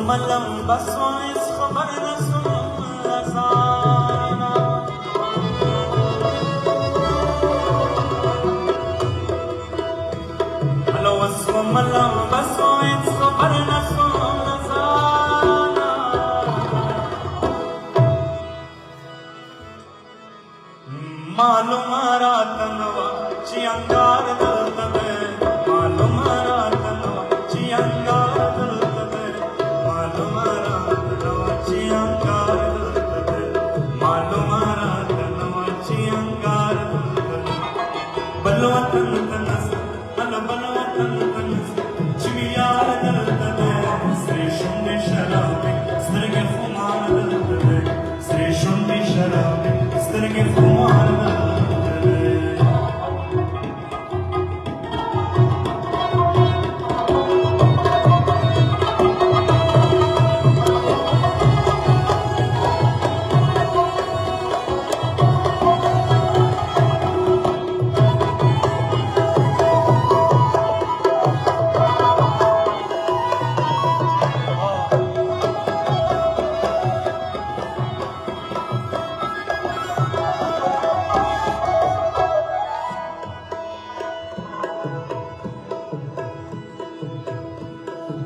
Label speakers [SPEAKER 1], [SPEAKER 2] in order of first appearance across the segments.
[SPEAKER 1] ملم بسویس خبر نسوم ازانا هلو اسو ملم بسویس خبر نسوم ازانا معلوم راتنوا چی انگار دلتبه معلوم راتنوا چی انگار دلتبه معلوم راتنوا چی انگار دلتبه معلوم راتنوا چی انگار دلتبه بلوطن تنس بلوطن تنس چی یار دلتبه سری شوندی شرابی سترگی خمار دلتبه سری شوندی شرابی سترگی خمار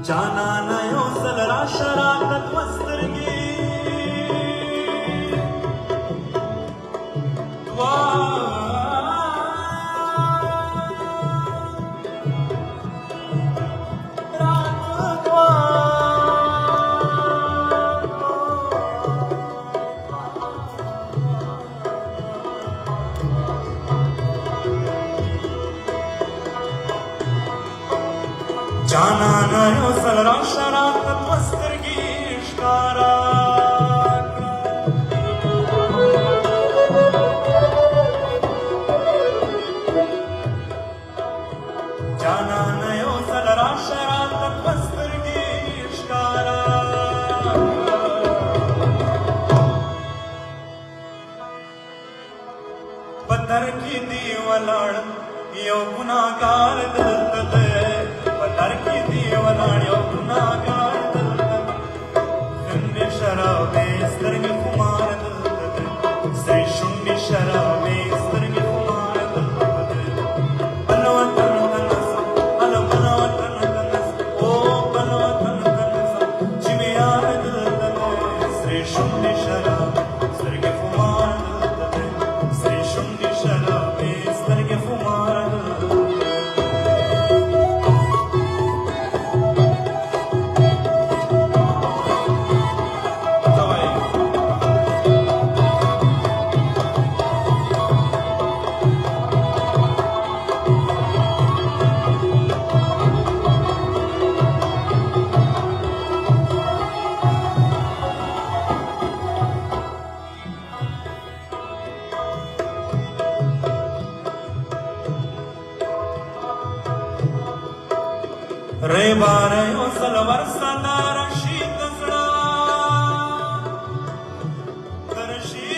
[SPEAKER 1] जाना नयो सलरा शराकत मस्तरगी दुआ रात दुआ जाना नयो सलरा शराकत मस्तरगी इश्कारा जाना नयो सलरा शराकत मस्तरगी इश्कारा पत्थर की दीवार यो गुनाहगार दलतबे पत्थर की दीवार यो गुनाहगार दलतबे गंदे शराबे स्तरगे खुमार दलतबे से शुंडी शराबे स्तरगे खुमार दलतबे बलवतन तनस बलवतन तनस ओ बलवतन तनस जिमे यार दलतबे से शुंडी शराबे स्तरगे खुमार दलतबे से शुंडी शराबे स्तरगे खुमार दलतबे रे बारे ओ सलवर सदा रशीद सड़ा करशी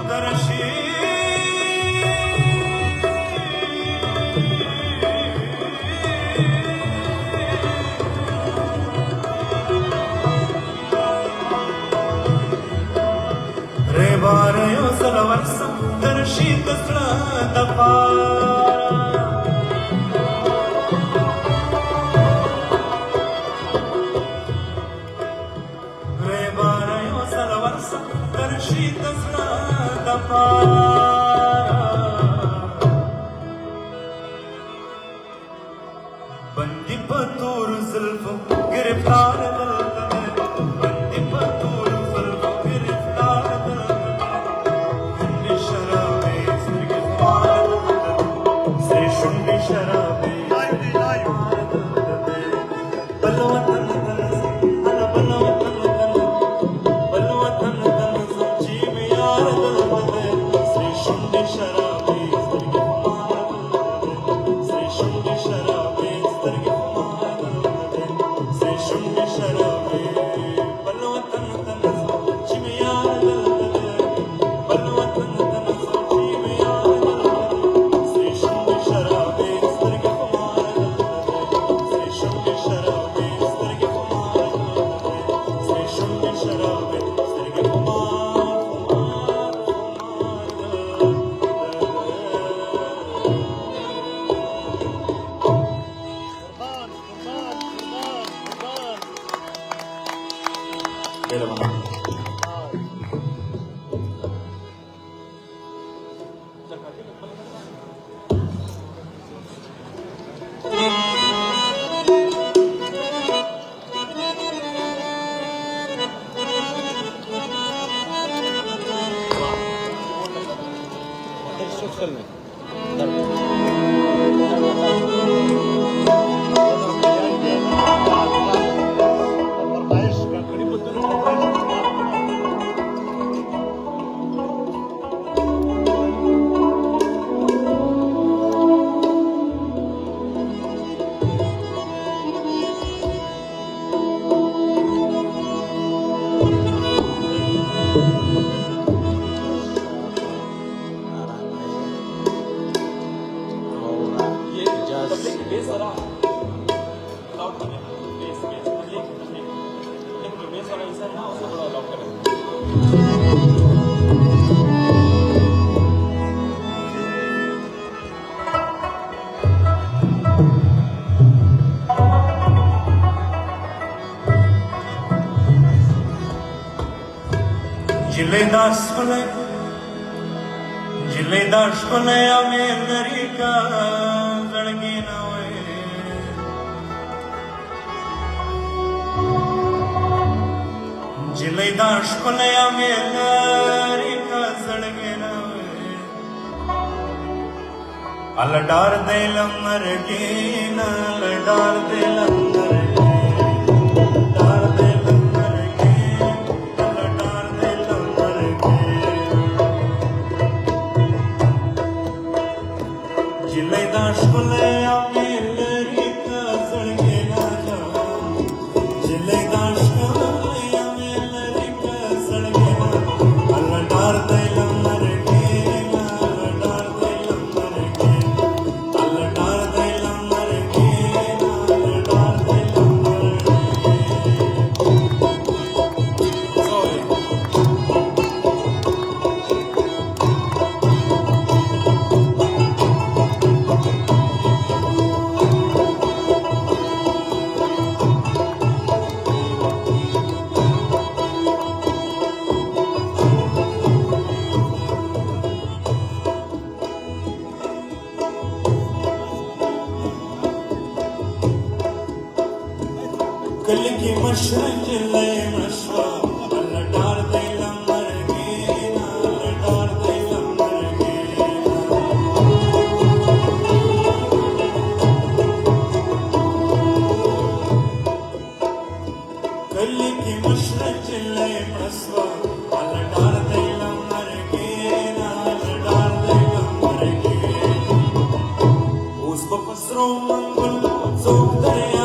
[SPEAKER 1] करशी रे बारे ओ सलवर सदा रशीद सड़ा रे बारयो सलवर करशी तसना दफा बंदी पतूर जुल्फ गिरफ्तार दलतबे बंदी पतूर जुल्फ गिरफ्तार दलतबे शराबे स्तरगे खुमार दलतबे से शुंडी शराबे बलवतन तनस बलवतन तनस जीव यार दलतबे से शुंडी शराबे स्तरगे खुमार दलतबे से शुंडी शराबे स्तरगे खुमार दलतबे से शुंडी शराबे खेळ म्हणा. जिल्लेदासपणे आम्ही नरिका जळगी नवे जिल्लेदासपणे आम्ही नरिका जळगी नवे अलडार देलम मरगीन अलडार देलम कलकी मशरक ले मशवा अलडार देलम मरगीना अलडार देलम मरगीना कलकी मशरक ले मशवा अलडार देलम मरगीना अलडार देलम मरगीना उस बपसरो मंगल चौक दरिया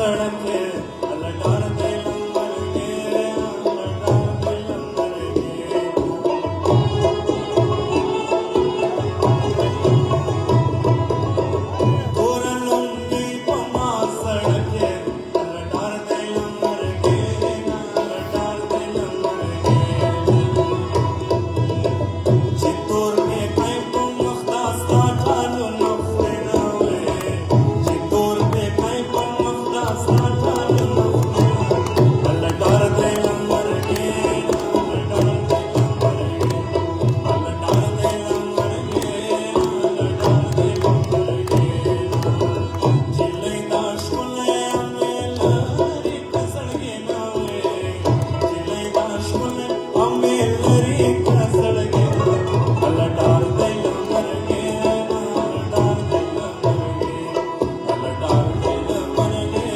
[SPEAKER 1] सड़क है अल्लाह डार दे लंबर के अल्लाह डार दे लंबर के तोरा लुंगी पमा सड़क है अल्लाह डार दे लंबर के अल्लाह डार दे लंबर के चित्तूर के कैंप मुख्तास का ठालो नफ्रेना वे चित्तूर के कैंप मुख्तास का ठालो नफ्रेना अल्लाह डार दे लंबर के अल्लाह डार दे लंबर के अल्लाह डार दे लंबर के अल्लाह डार दे लंबर के जिले दाश कुले अमेलरी कसड़गे ना वे जिले दाश कुले अमेलरी कसड़गे अल्लाह डार दे लंबर के अल्लाह डार दे लंबर के अल्लाह डार दे लंबर के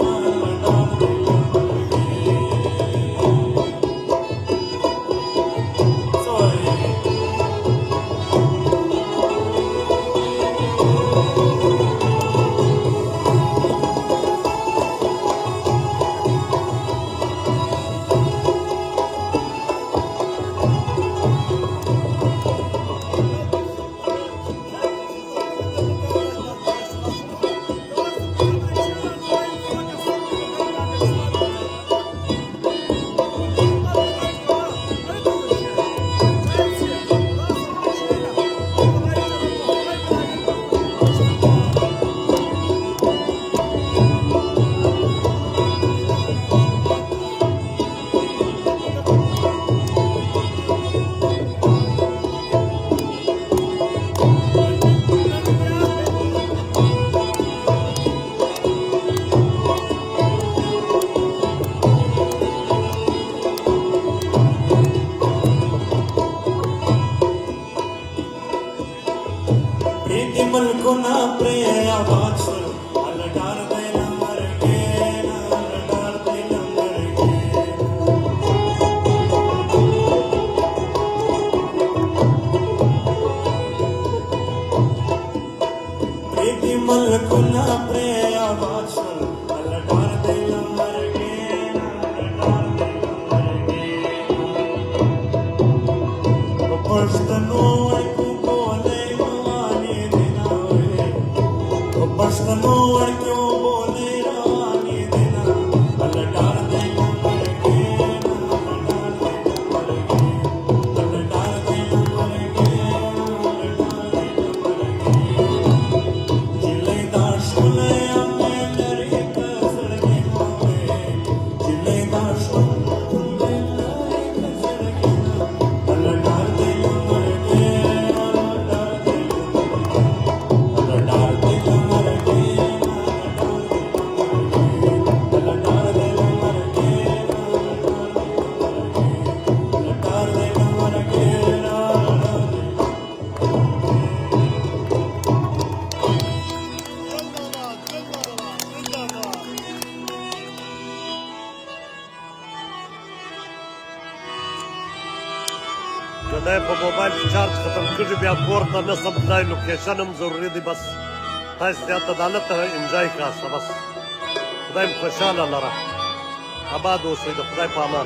[SPEAKER 1] अल्लाह डार दे लंबर के सोए प्रीति मलको ना प्रिय आवाज अल्लाह डार दे लंबर के अल्लाह डार दे लंबर के प्रीति मलको ना प्रिय आवाज अल्लाह डार दे लंबर के अल्लाह डार दे लंबर के पश्तनो को बोले वाली देना वे पश्तनो क्यों बोले रानी देना अल्लाह डार दे लंबर के अल्लाह डार दे लंबर के अल्लाह डार दे लंबर के अल्लाह डार दे लंबर के जिले दाश कुले अमेलरी कसड़गे ना वे जिले दाश कुले अमेलरी कसड़गे ना अल्लाह डार दे लंबर के अल्लाह डार दे लंबर के अल्लाह डार दे लंबर के अल्लाह डार दे लंबर के अल्लाह डार दे लंबर के
[SPEAKER 2] जॾहिं पोइ मोबाइल रिचार्ज ख़तमु करिजे ॿिया कोर त न सम्झंदा आहिनि लोकेशन هم ज़रूरी थी बसि हैसियत अदालत है इंजॉय का बस खुदा ख़ुशहाल अल्लाह आबाद ओसि त खुदा पामान